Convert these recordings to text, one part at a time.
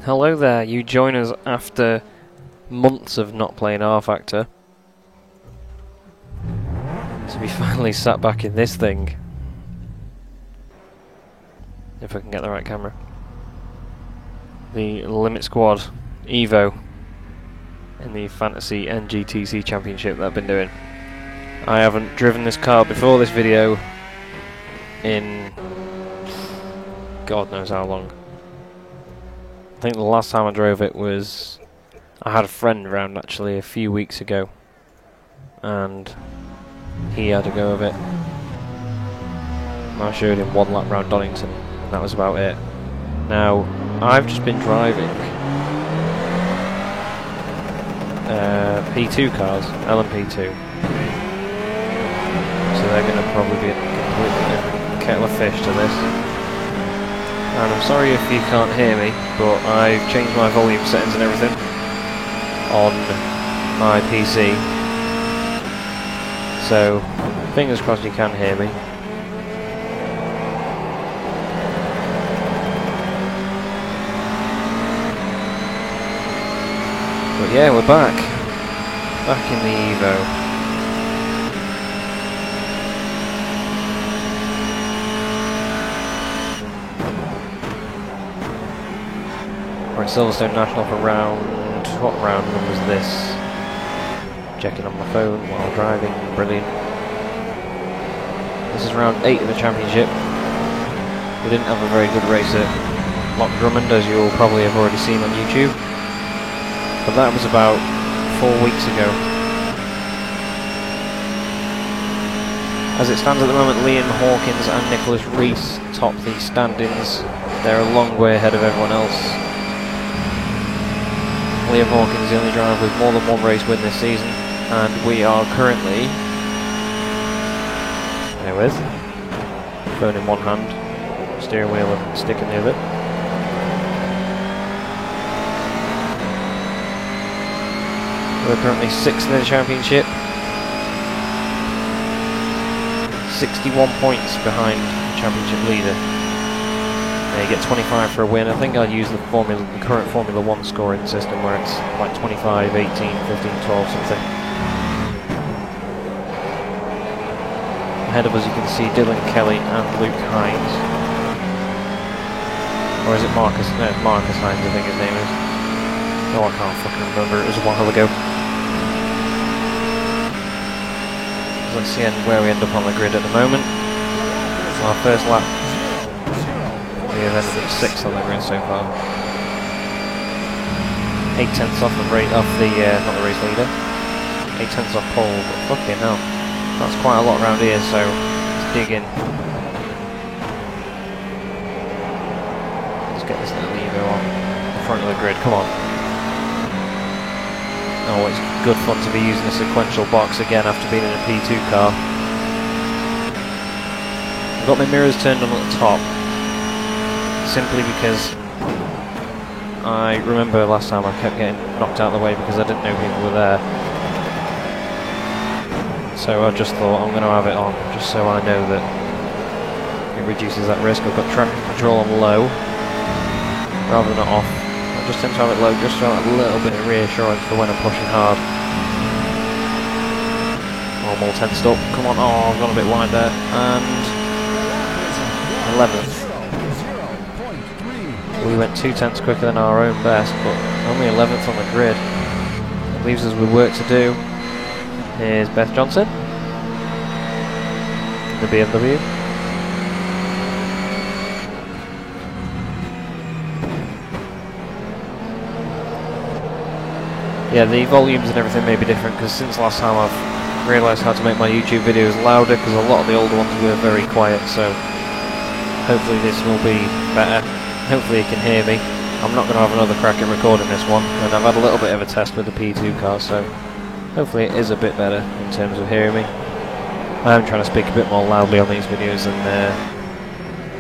Hello there, you join us after months of not playing R-Factor. So we finally sat back in this thing. If I can get the right camera. The Limit Squad Evo in the Fantasy NGTC Championship that I've been doing. I haven't driven this car before this video in God knows how long. I think the last time I drove it was, I had a friend around actually a few weeks ago and he had a go of it. I showed him one lap round Donington and that was about it. Now I've just been driving P2 cars, LMP2, so they're going to probably be a completely different kettle of fish to this. And I'm sorry if you can't hear me, but I've changed my volume settings and everything on my PC. So, fingers crossed you can hear me. But yeah, we're back. Back in the Evo. We're at Silverstone National for round... what round was this? Checking on my phone while driving, brilliant. This is round 8 of the championship. We didn't have a very good race at Loch Drummond, as you'll probably have already seen on YouTube. But that was about 4 weeks ago. As it stands at the moment, Liam Hawkins and Nicholas Rees top the standings. They're a long way ahead of everyone else. Liam Hawkins is the only driver with more than one race win this season, and we are currently, there with, phone in one hand, steering wheel and stick in the other. We're currently 6th in the championship, 61 points behind the championship leader. You get 25 for a win. I think I'll use the current Formula 1 scoring system where it's like 25, 18, 15, 12 something. Ahead of us you can see Dylan Kelly and Luke Hines. Or is it Marcus? No, it's Marcus Hines I think his name is. Oh, I can't fucking remember, it was a while ago. Let's see where we end up on the grid at the moment. Our first lap. We have ended up 6th on the grid so far. 8 tenths off the rate off the not the race leader. 8 tenths off pole, but fucking hell. That's quite a lot around here, so let's dig in. Let's get this little Evo on the front of the grid, come on. Oh, it's good fun to be using a sequential box again after being in a P2 car. I've got my mirrors turned on at the top. Simply because I remember last time I kept getting knocked out of the way because I didn't know people were there. So I just thought I'm going to have it on, just so I know that it reduces that risk. I've got traction control on low, rather than off. I just tend to have it low just so I have a little bit of reassurance for when I'm pushing hard. Oh, I'm all tensed up. Come on, oh, I've gone a bit wide there. And 11th. We went 2 tenths quicker than our own best, but only 11th on the grid. It leaves us with work to do. Here's Beth Johnson, the BMW. Yeah, the volumes and everything may be different, because since last time I've realised how to make my YouTube videos louder, because a lot of the older ones were very quiet, so hopefully this will be better. Hopefully you can hear me. I'm not going to have another crack at recording this one, and I've had a little bit of a test with the P2 car, so hopefully it is a bit better in terms of hearing me. I am trying to speak a bit more loudly on these videos than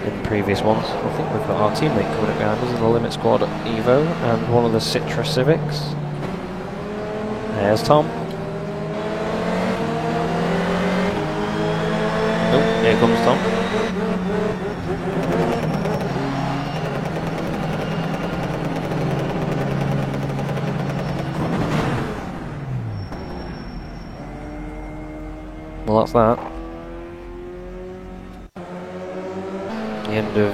in the previous ones. I think we've got our teammate coming up behind us in the Limit Squad Evo, and one of the Citra Civics. There's Tom. Oh, here comes Tom. well, that's that. The end of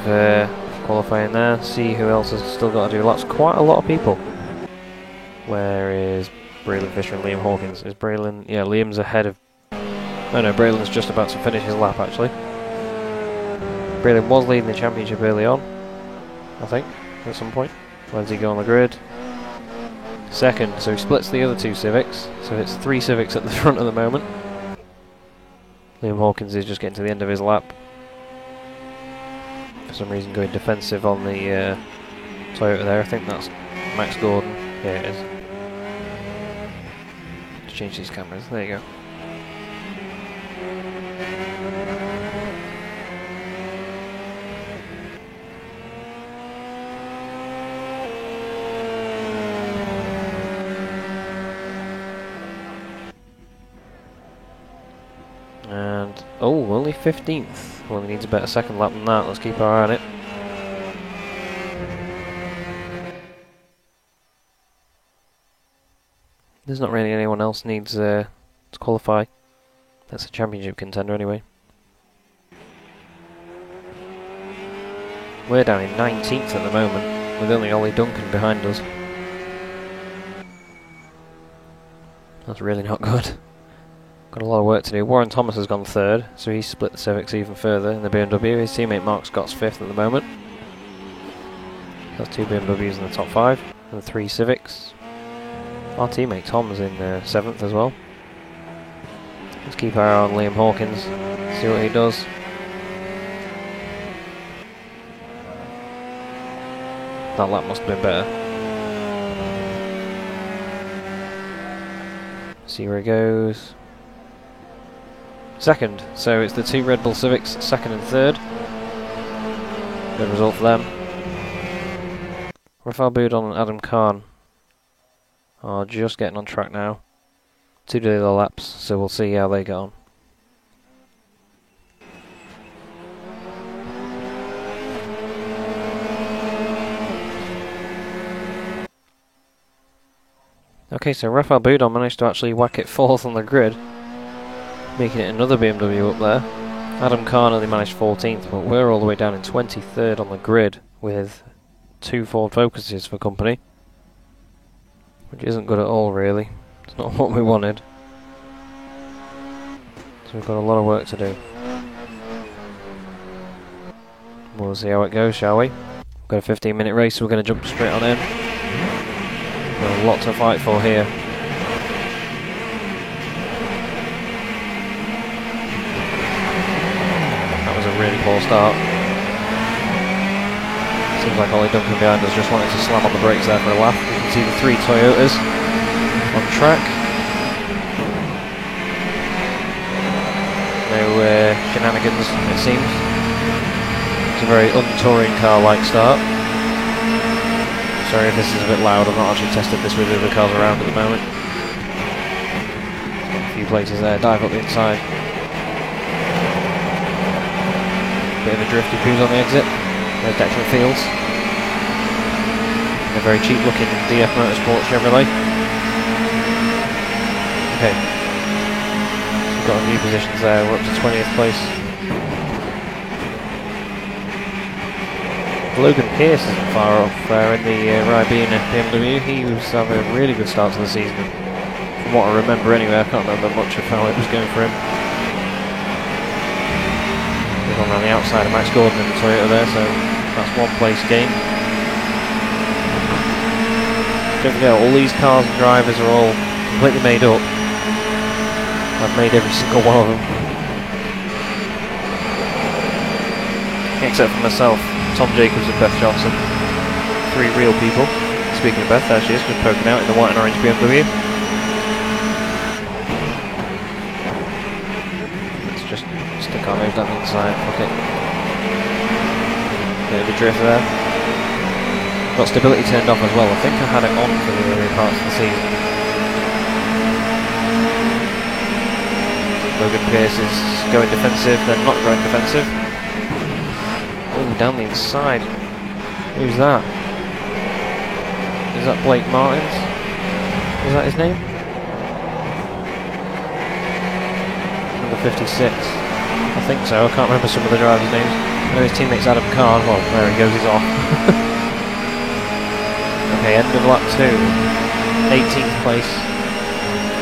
qualifying there. See who else has still got to do laps. Quite a lot of people. Where is Braylon Fisher and Liam Hawkins? Is Braylon... Yeah, Liam's ahead of... Oh no, Braylon's just about to finish his lap actually. Braylon was leading the championship early on, I think, at some point. Where does he go on the grid? Second, so he splits the other two Civics. So it's 3 Civics at the front at the moment. Liam Hawkins is just getting to the end of his lap. For some reason going defensive on the Toyota there. I think that's Max Gordon. Yeah, it is. Let's change these cameras. There you go. And, oh, only 15th. Well, he needs a better second lap than that. Let's keep our eye on it. There's not really anyone else needs to qualify. That's a championship contender anyway. We're down in 19th at the moment, with only Ollie Duncan behind us. That's really not good. Got a lot of work to do. Warren Thomas has gone 3rd, so he's split the Civics even further in the BMW. His teammate Mark Scott's 5th at the moment. That's 2 BMWs in the top 5, and 3 Civics. Our teammate Tom's in 7th as well. Let's keep our eye on Liam Hawkins, see what he does. That lap must have been better. See where he goes. Second, so it's the 2 Red Bull Civics, 2nd and 3rd. Good result for them. Rafael Boudon and Adam Khan are just getting on track now. 2 to the laps, so we'll see how they go on. Okay, so Rafael Boudon managed to actually whack it 4th on the grid, making it another BMW up there. Adam Khan only managed 14th, but we're all the way down in 23rd on the grid with 2 Ford Focuses for company, which isn't good at all really. It's not what we wanted. So we've got a lot of work to do. We'll see how it goes, shall we? We've got a 15-minute race, so we're going to jump straight on in. Got a lot to fight for here. That was a really poor start. Seems like Ollie Duncan behind us just wanted to slam on the brakes there for a laugh. You can see the 3 Toyotas on track. No shenanigans, it seems. It's a very un-touring car-like start. Sorry if this is a bit loud, I've not actually tested this with the other cars around at the moment. Got a few places there, dive up the inside. Bit of a drifty cruise on the exit. There's Declan Fields. A very cheap looking DF Motorsport Chevrolet. Okay. So we've got a few positions there, we're up to 20th place. Logan Pearce isn't far off in the Ribena BMW. He was having a really good start to the season. From what I remember anyway, I can't remember much of how it was going for him. He's on the outside of Max Gordon in the Toyota there, so that's 1 place gain. Don't forget, all these cars and drivers are all completely made up. I've made every single one of them. Except for myself. Tom Jacobs and Beth Johnson. 3 real people. Speaking of Beth, there she is, just poking out in the white and orange BMW. Let's just stick our nose down the inside. Okay. Bit of a drift there. Got stability turned off as well. I think I had it on for the earlier parts of the season. Logan Pearce is going defensive, then not going defensive. Oh, down the inside. Who's that? Is that Blake Martins? Is that his name? Number 56. I think so. I can't remember some of the drivers' names. I know his teammate's Adam Kahn. Well, there he goes, he's off. Okay, end of lap 2. 18th place.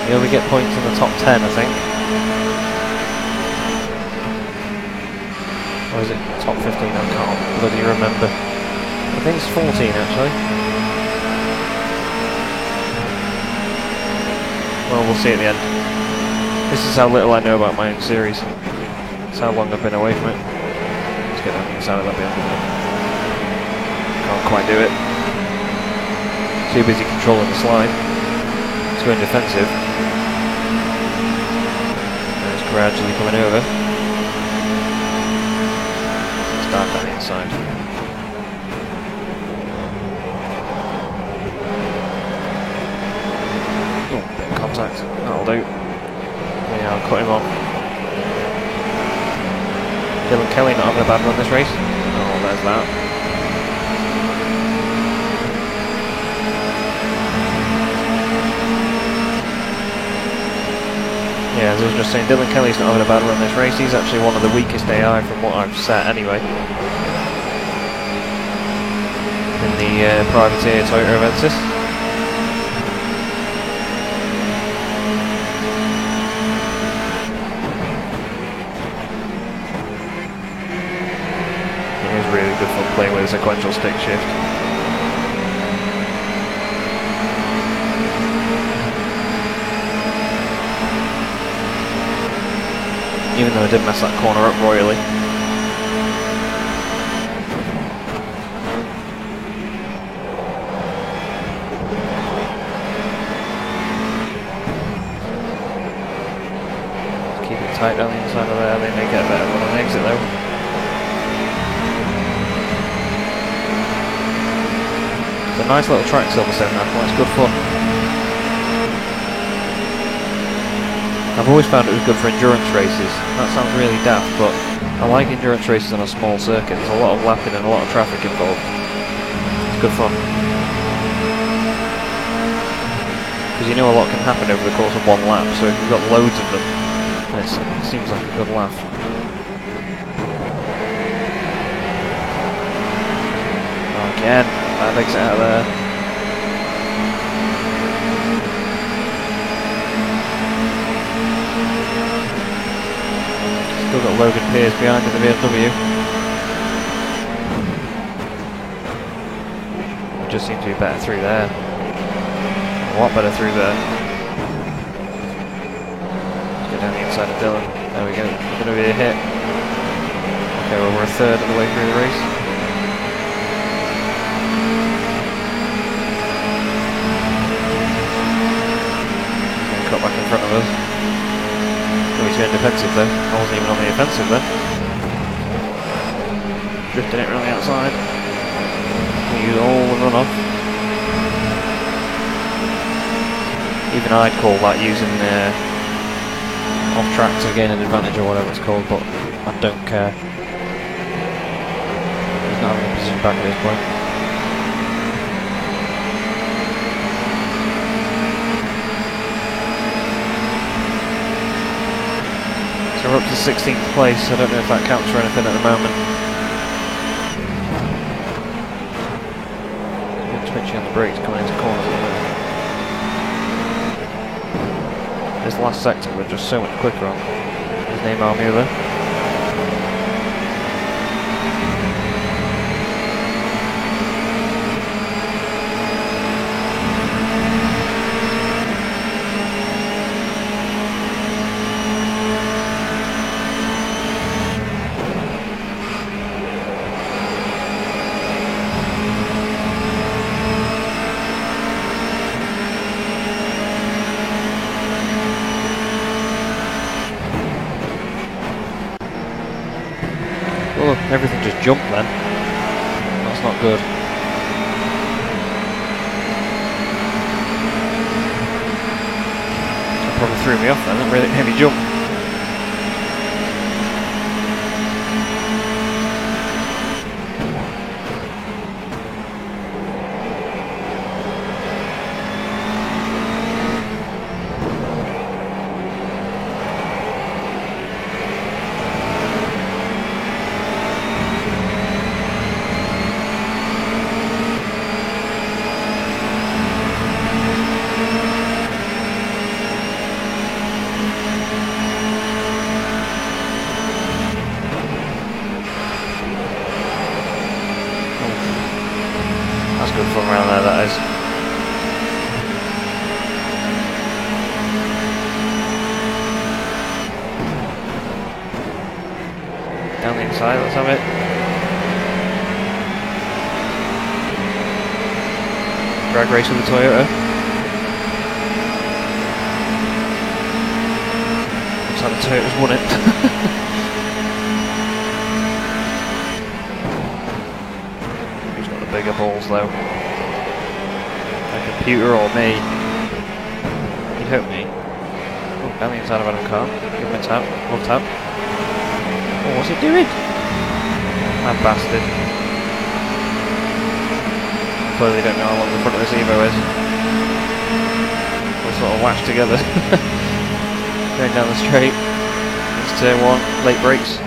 You only get points in the top 10, I think. Or is it top 15? I can't bloody remember. I think it's 14 actually. Well, we'll see at the end. This is how little I know about my own series. It's how long I've been away from it. Let's get on the inside of that bit. Can't quite do it. Too busy controlling the slide. It's going defensive. And it's gradually coming over. Start down the inside. Oh, bit of contact. That'll do. Yeah, I'll cut him off. Dylan Kelly not having a bad run this race. Oh, there's that. Yeah, as I was just saying, Dylan Kelly's not having a bad run this race. He's actually one of the weakest AI from what I've set anyway. In the privateer Toyota Avensis. It is really good fun playing with a sequential stick shift. Even though I did mess that corner up royally. Keep it tight down the inside of there, they may get a better run on the exit though. It's a nice little track, Silverstone, that's good fun. I've always found it was good for endurance races. That sounds really daft, but I like endurance races on a small circuit. There's a lot of lapping and a lot of traffic involved. It's good fun. Because you know a lot can happen over the course of one lap, so if you've got loads of them, it seems like a good laugh. Again, bad exit out of there. Still got Logan Pearce behind in the BMW. It just seems to be better through there. A lot better through there. Let's go down the inside of Dylan. There we go. It's going to be a hit. Okay, well we're a third of the way through the race. He's going to cut back in front of us. He's going defensive though. I wasn't even on the offensive then. Drifting it around the outside. We use all the runoff. Even I'd call that using off track to gain an advantage or whatever it's called, but I don't care. He's not having a position back at this point. So we're up to 16th place. I don't know if that counts for anything at the moment. A bit twitchy on the brakes coming into corners at the moment. This last sector we're just so much quicker on. His name Almuller. Oh, everything just jumped then. That's not good. That probably threw me off then, that really heavy jump. inside, let's have it. Drag race with the Toyota. Looks like the Toyota's won it. Who's got the bigger balls though? A computer or me? You'd hope me. Oh, down the inside of Adam Car. Give him a tap. Love tap. Oh, what's it doing? That bastard. Clearly don't know how long the front of this Evo is. We're sort of lashed together. Going down the straight. It's turn 1, late brakes.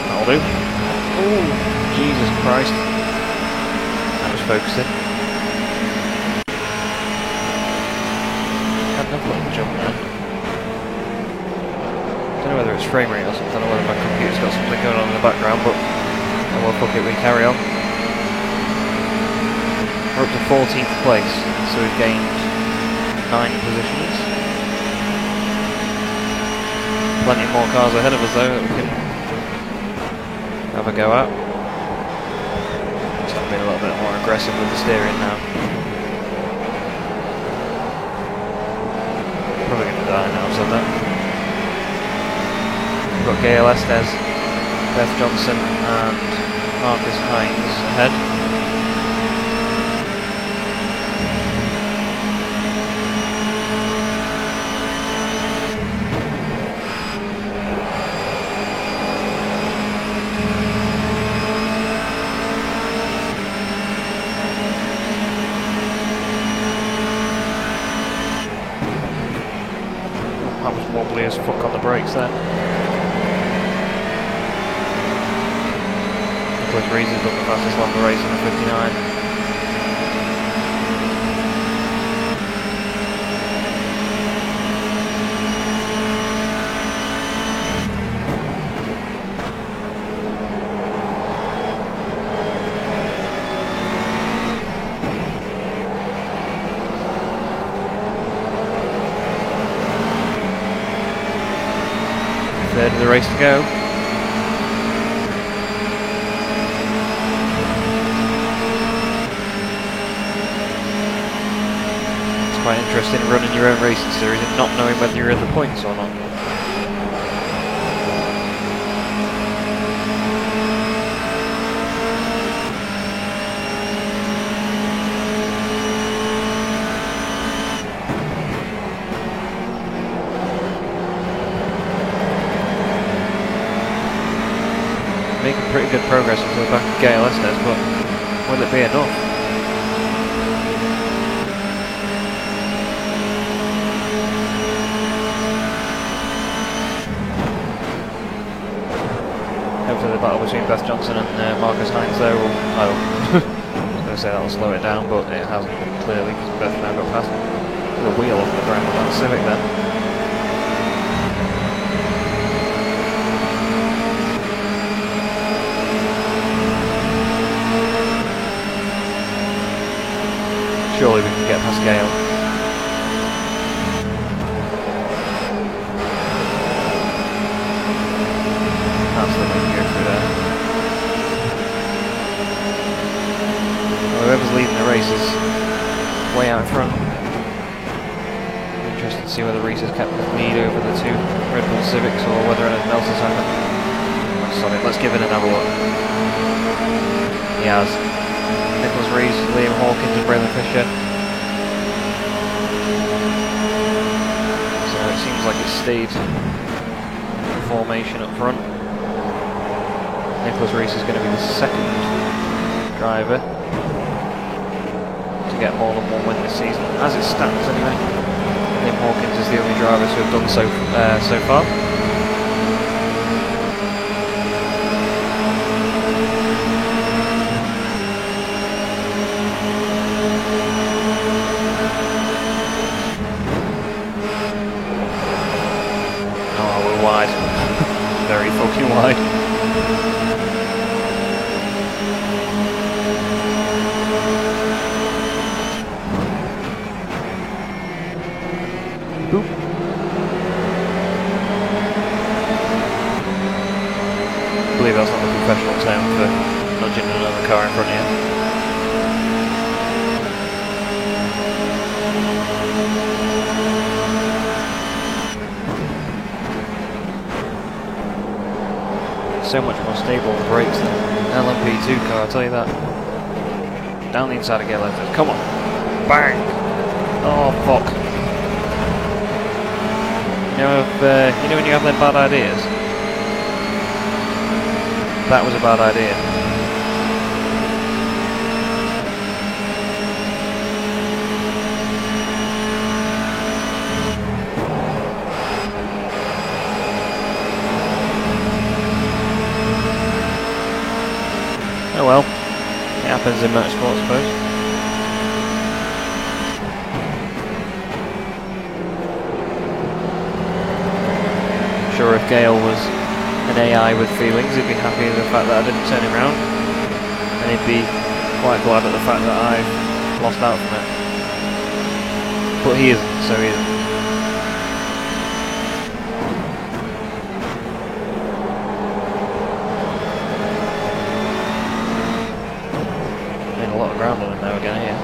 That'll do. Oh, Jesus Christ. That was focusing. Had another little jump there. Don't know whether it's frame rate or something, or whether my computer's got something going on in the background, but oh well, fuck it, we carry on. We're up to 14th place, so we've gained 9 positions. Plenty more cars ahead of us though that we can have a go at. So I'm being a little bit more aggressive with the steering now. Probably going to die now, I've said that. We've got Gail Estes, Beth Johnson and Marcus Hines ahead. That was wobbly as fuck on the brakes there. Nicholas Rees has got the fastest lap of the race on the 59. Third of the race to go. It's quite interesting running your own racing series and not knowing whether you're in the points or not. Making pretty good progress until the back of Gail Estes, but will it be enough? Hopefully the battle between Beth Johnson and Marcus Hines there will, I was going to say that'll slow it down, but it hasn't, clearly, because Beth now got past the wheel off the ground with that Civic then. Surely we can get past Gale. That's the way to go through there. Well, whoever's leading the race is way out in front. Interested to see whether Rees has kept the lead over the two Red Bull Civics or whether anything else has happened. Solid. Let's give it another look. He has. Nicholas Rees, Liam Hawkins and Braylon Fisher. So it seems like it's stayed formation up front. Nicholas Rees is going to be the second driver to get more than one win this season, as it stands anyway. Liam Hawkins is the only driver to have done so far. Wide. Very fucking wide. Boop. so much more stable on the brakes than an LMP2 car, I'll tell you that. Down the inside of gear left, come on! Bang! Oh, fuck. You know when you have them bad ideas? That was a bad idea. Oh well, it happens in motorsport, I suppose. I'm sure if Gale was an AI with feelings, he'd be happy with the fact that I didn't turn him round, and he'd be quite glad at the fact that I've lost out from it. But he isn't, so he isn't. A lot of ground on him now again here.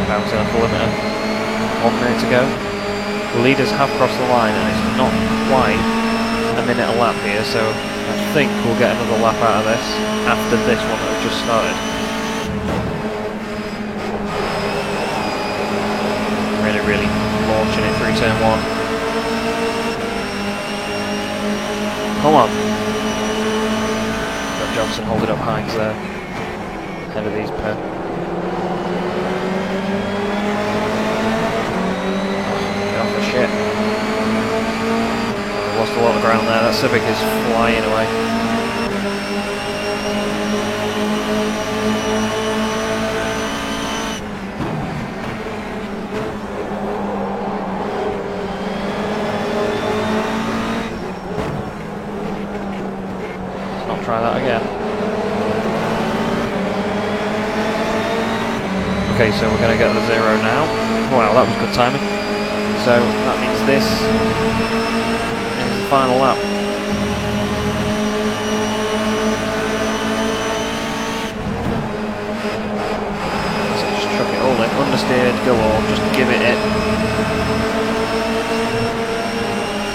Bouncing off the limiter. 1 minute to go. The leaders have crossed the line and it's not quite a minute a lap here, so I think we'll get another lap out of this after this one that we've just started. Really launching it through turn 1. Come on. Johnson holding up Hines there, ahead of these pair. Get off the shit. Lost a lot of ground there, that Civic is flying away. Try that again. Okay, so we're going to get the 0 now. Wow, that was good timing. So that means this is the final lap. So just chuck it all in, understeered, galore, just give it it.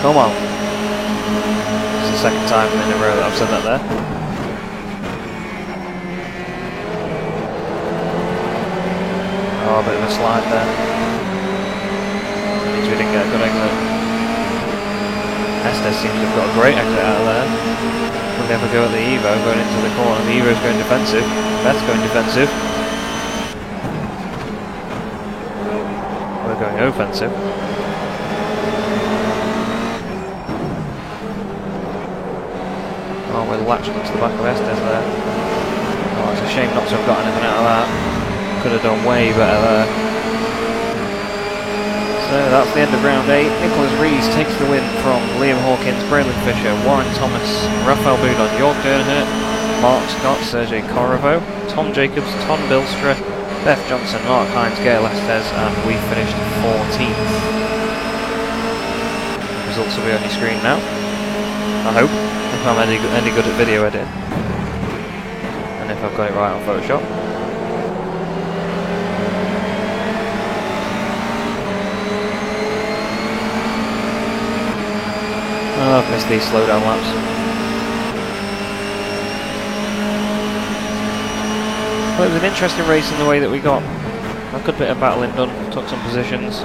Come on. It's the second time in a row that I've said that there. Oh, a bit of a slide there. Means we didn't get a good exit. Estes seems to have got a great exit out of there. We'll never go at the Evo going into the corner. The Evo's going defensive. Beth's going defensive. We're going offensive. Oh, we're latching onto the back of Estes there. Oh, it's a shame not to have got anything out of that. Could have done way better there. So that's the end of round 8. Nicholas Rees takes the win from Liam Hawkins, Braylon Fisher, Warren Thomas, Raphael Boudon, Jörg Dernhert, Mark Scott, Sergei Korovo, Tom Jacobs, Tom Bilstra, Beth Johnson, Mark Hines, Gail Estes, and we finished 14th. Results will be on your screen now, I hope, if I'm any good at video editing, and if I've got it right on Photoshop. Oh, I've missed these slowdown laps. Well, it was an interesting race in the way that we got a good bit of battling done, took some positions,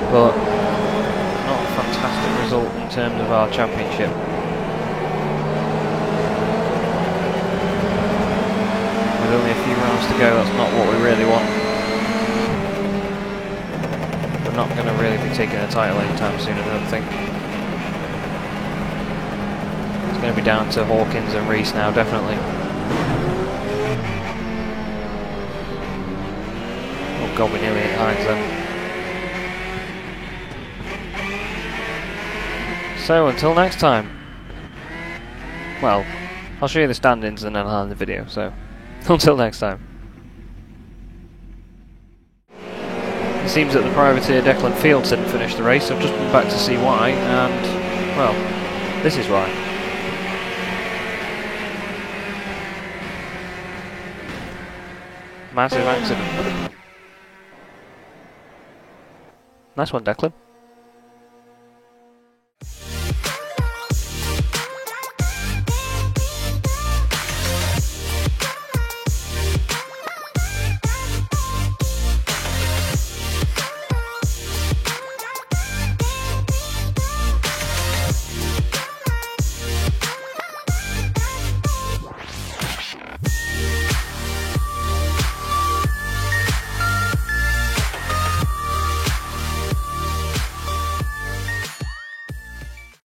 but not a fantastic result in terms of our championship. With only a few rounds to go, that's not what we really want. We're not going to really be taking a title anytime soon, I don't think. It's going to be down to Hawkins and Rees now, definitely. Oh god, we nearly hit Hines then. So, until next time. Well, I'll show you the standings and then I'll end the video, so until next time. It seems that the privateer Declan Fields didn't finish the race. I've just been back to see why, and, well, this is why. Massive accident. Nice one, Declan.